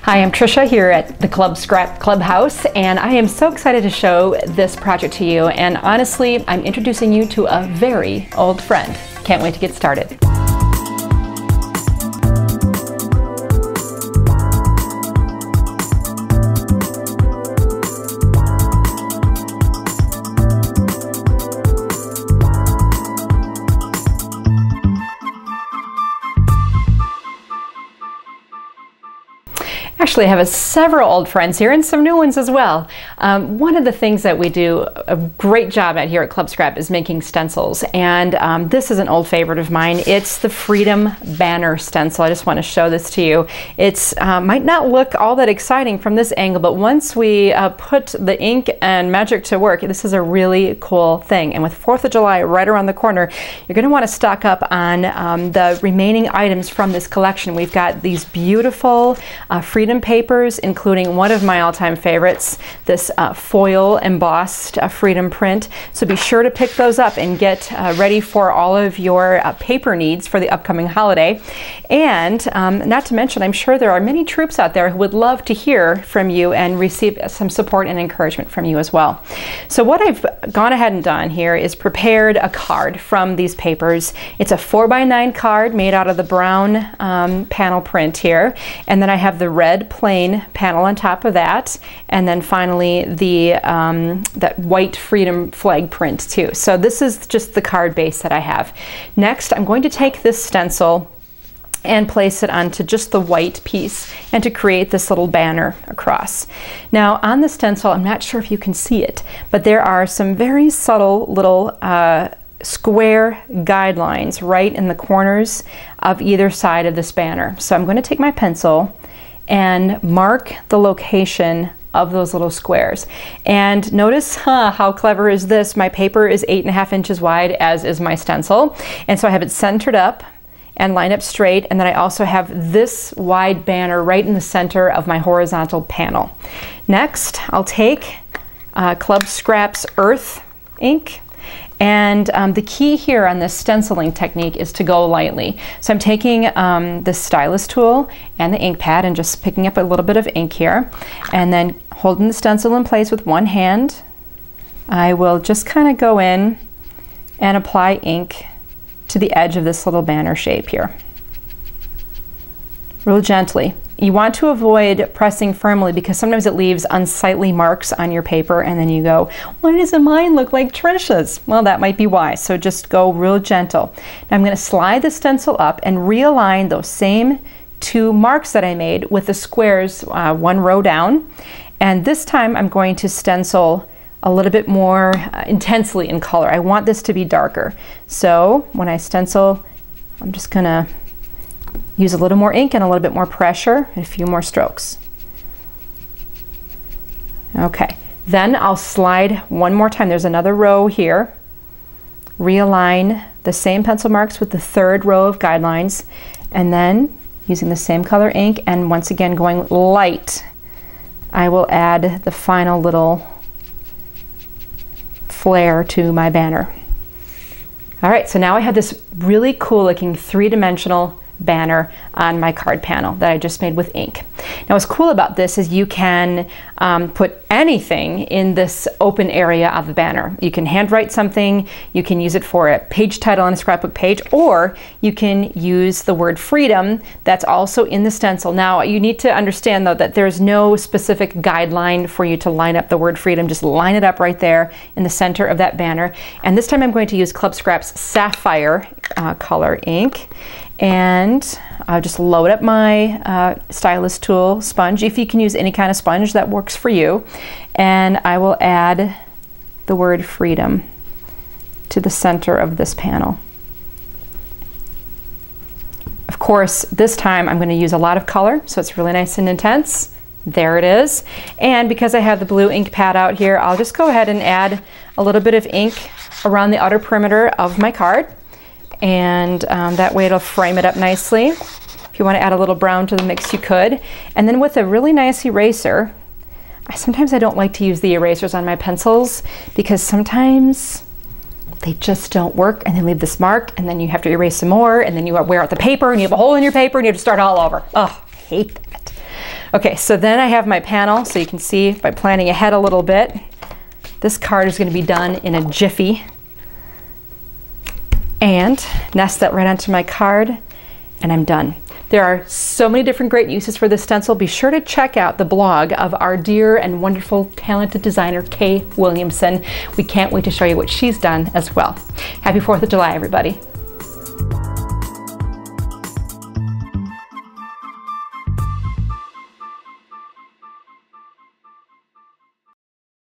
Hi, I'm Tricia here at the Club Scrap Clubhouse, and I am so excited to show this project to you. And honestly, I'm introducing you to a very old friend. Can't wait to get started. Actually, I have several old friends here and some new ones as well. One of the things that we do a great job at here at Club Scrap is making stencils, and this is an old favorite of mine. It's the Freedom Banner Stencil. I just want to show this to you. It's might not look all that exciting from this angle, but once we put the ink and magic to work, this is a really cool thing. And with 4th of July right around the corner, you're going to want to stock up on the remaining items from this collection. We've got these beautiful Freedom papers, including one of my all-time favorites, this foil embossed Freedom print. So be sure to pick those up and get ready for all of your paper needs for the upcoming holiday. And not to mention, I'm sure there are many troops out there who would love to hear from you and receive some support and encouragement from you as well. So what I've gone ahead and done here is prepared a card from these papers. It's a 4x9 card made out of the brown panel print here, and then I have the red plain panel on top of that, and then finally the that white Freedom flag print too. So this is just the card base that I have. Next, I'm going to take this stencil and place it onto just the white piece and to create this little banner across. Now on the stencil, I'm not sure if you can see it, but there are some very subtle little square guidelines right in the corners of either side of this banner. So I'm going to take my pencil and mark the location of those little squares. And notice how clever is this? My paper is 8.5 inches wide, as is my stencil. And so I have it centered up and lined up straight, and then I also have this wide banner right in the center of my horizontal panel. Next, I'll take Club Scrap's Earth ink. And the key here on this stenciling technique is to go lightly. So I'm taking the stylus tool and the ink pad and just picking up a little bit of ink here, and then holding the stencil in place with one hand, I will just kind of go in and apply ink to the edge of this little banner shape here, real gently. You want to avoid pressing firmly because sometimes it leaves unsightly marks on your paper, and then you go, why doesn't mine look like Tricia's? Well, that might be why. So just go real gentle. Now I'm going to slide the stencil up and realign those same two marks that I made with the squares one row down. And this time I'm going to stencil a little bit more intensely in color. I want this to be darker. So when I stencil, I'm just going to use a little more ink and a little bit more pressure and a few more strokes. Okay, then I'll slide one more time. There's another row here. Realign the same pencil marks with the third row of guidelines, and then using the same color ink and once again going light, I will add the final little flare to my banner. All right, so now I have this really cool looking three-dimensional banner on my card panel that I just made with ink. Now what's cool about this is you can put anything in this open area of the banner. You can handwrite something, you can use it for a page title on a scrapbook page, or you can use the word freedom that's also in the stencil. Now you need to understand though that there's no specific guideline for you to line up the word freedom. Just line it up right there in the center of that banner. And this time I'm going to use Club Scrap's Sapphire color ink. And I'll just load up my stylus tool sponge, if you can use any kind of sponge that works for you, and I will add the word freedom to the center of this panel. Of course, this time I'm going to use a lot of color, so it's really nice and intense. There it is. And because I have the blue ink pad out here, I'll just go ahead and add a little bit of ink around the outer perimeter of my card. And that way it'll frame it up nicely. If you want to add a little brown to the mix, you could. And then with a really nice eraser, sometimes I don't like to use the erasers on my pencils because sometimes they just don't work and they leave this mark, and then you have to erase some more, and then you wear out the paper and you have a hole in your paper and you have to start all over. Oh, I hate that. Okay, so then I have my panel, so you can see by planning ahead a little bit, this card is going to be done in a jiffy. And nest that right onto my card, and I'm done. There are so many different great uses for this stencil. Be sure to check out the blog of our dear and wonderful talented designer, Kay Williamson. We can't wait to show you what she's done as well. Happy 4th of July, everybody.